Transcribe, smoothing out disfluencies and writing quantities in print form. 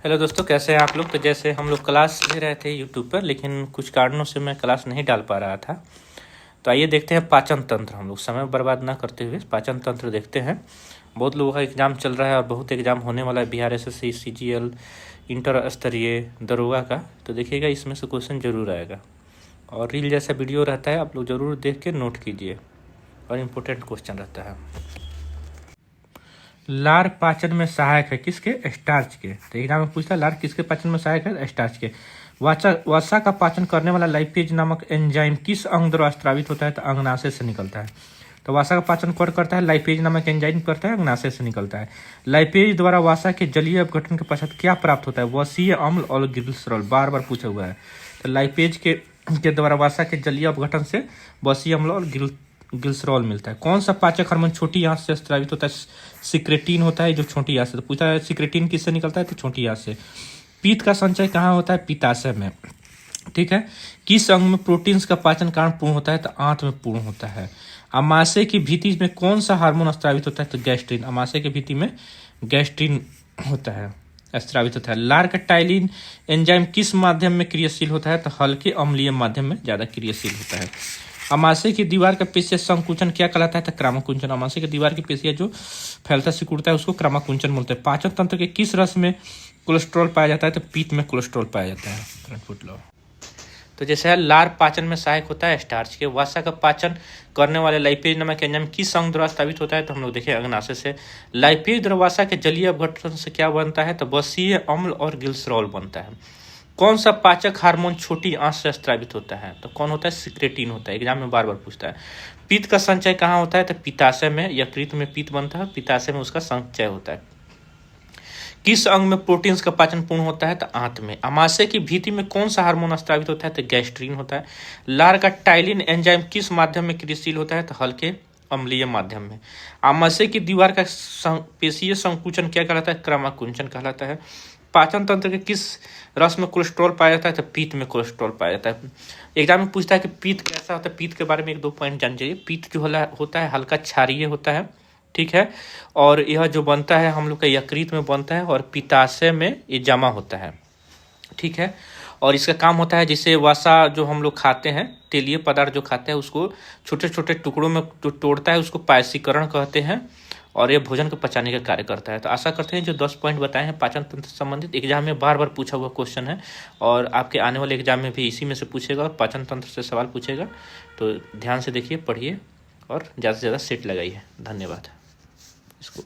Hello दोस्तों, कैसे हैं आप लोग। तो जैसे हम लोग क्लास ले रहे थे यूट्यूब पर, लेकिन कुछ कारणों से मैं क्लास नहीं डाल पा रहा था। तो आइए देखते हैं पाचन तंत्र। हम लोग समय बर्बाद ना करते हुए पाचन तंत्र देखते हैं। बहुत लोगों का एग्ज़ाम चल रहा है और बहुत एग्ज़ाम होने वाला है, बिहार SSC, CGL, इंटर स्तरीय, दरोगा का। तो देखिएगा, इसमें से क्वेश्चन जरूर आएगा और रील जैसा वीडियो रहता है, आप लोग ज़रूर देख के नोट कीजिए और इम्पोर्टेंट क्वेश्चन रहता है। लार पाचन में सहायक है किसके? स्टार्च के। तो एग्जाम में पूछता है लार किसके पाचन में सहायक है? स्टार्च के। वसा का पाचन करने वाला लाइपेज नामक एंजाइम किस अंग द्वारा स्रावित होता है? तो अंगनाशय से निकलता है। तो वसा का पाचन कौन करता है? लाइपेज नामक एंजाइम करता है, अंगनाशय से निकलता है। लाइपेज द्वारा वसा के जलीय अपघटन के पश्चात क्या प्राप्त होता है? वसीय अम्ल और ग्लिसरॉल। बार बार पूछा हुआ है। तो लाइपेज के द्वारा वसा के जलीय अपघटन से वसीय अम्ल और ग्लिसरॉल मिलता है। कौन सा पाचक हार्मोन छोटी आंत से स्रावित होता है? सिक्रेटिन होता है, जो छोटी आंत से। तो पूछा है सिक्रेटिन किससे निकलता है? तो छोटी आंत से। पीत का संचय कहाँ होता है? पित्ताशय में। ठीक है। किस अंग में प्रोटीन्स का पाचन कारण पूर्ण होता है? तो आंत में पूर्ण होता है। अमाशय की भित्ति में कौन सा हार्मोन स्रावित होता है? तो गैस्ट्रिन। अमाशय की भित्ति में गैस्ट्रिन होता है, स्रावित होता है। लार का टाइलिन एंजाइम किस माध्यम में क्रियाशील होता है? तो हल्के अम्लीय माध्यम में ज्यादा क्रियाशील होता है। अमाशय की दीवार का पेशीय संकुचन क्या कहलाता है? तो क्रामाकुंचन। अमाशय की दीवार की पेशियां जो फैलता सिकुड़ता है उसको क्रामाकुंचन बोलते हैं। पाचन तंत्र के किस रस में कोलेस्ट्रॉल पाया जाता है? तो पीत में कोलेस्ट्रॉल पाया जाता है। तो जैसे है लार पाचन में सहायक होता है स्टार्च के। वसा का पाचन करने वाले लाइपेज नामक एंजाइम किस अंग द्वारा स्रावित होता है? तो हम लोग देखें अंगनाशय से। लाइपेज द्वारा वसा के जलीय अपघटन से क्या बनता है? तो वसीय अम्ल और ग्लिसरॉल बनता है। कौन सा पाचक हार्मोन छोटी आंत से स्रावित होता है? तो कौन होता है? सिक्रेटिन होता है। एग्जाम में बार बार पूछता है। पित्त का संचय कहाँ होता है? तो पित्ताशय में। यकृत में पित्त बनता है, पित्ताशय में उसका संचय होता है। किस अंग में प्रोटीन्स का पाचन पूर्ण होता है? तो आंत में। अमाशय की भित्ति में कौन सा हार्मोन स्रावित होता है? तो गैस्ट्रिन होता है। लार का टाइलिन एंजाइम किस माध्यम में क्रियाशील होता है? तो हल्के अम्लीय माध्यम में। अमाशय की दीवार का पेशीय संकुचन क्या कहलाता है? क्रामाकुंचन कहलाता है। पाचन तंत्र के किस रस में कोलेस्ट्रॉल पाया जाता है? तो पीत में कोलेस्ट्रॉल पाया जाता है। एग्जाम में पूछता है कि पीत कैसा होता है। पीत के बारे में एक दो पॉइंट जान जाइए। पीत जो होता है हल्का क्षारीय होता है, ठीक है। और यह जो बनता है हम लोग का यकृत में बनता है और पित्ताशय में ये जमा होता है, ठीक है। और इसका काम होता है जैसे वसा जो हम लोग खाते हैं, तेलीय पदार्थ जो खाते हैं उसको छोटे छोटे टुकड़ों में जो तोड़ता है उसको पायसीकरण कहते हैं और ये भोजन को पचाने का कार्य करता है। तो आशा करते हैं जो 10 पॉइंट बताए हैं पाचन तंत्र से संबंधित, एग्जाम में बार बार पूछा हुआ क्वेश्चन है और आपके आने वाले एग्जाम में भी इसी में से पूछेगा और पाचन तंत्र से सवाल पूछेगा। तो ध्यान से देखिए, पढ़िए और ज़्यादा से ज़्यादा सेट लगाइए। धन्यवाद। इसको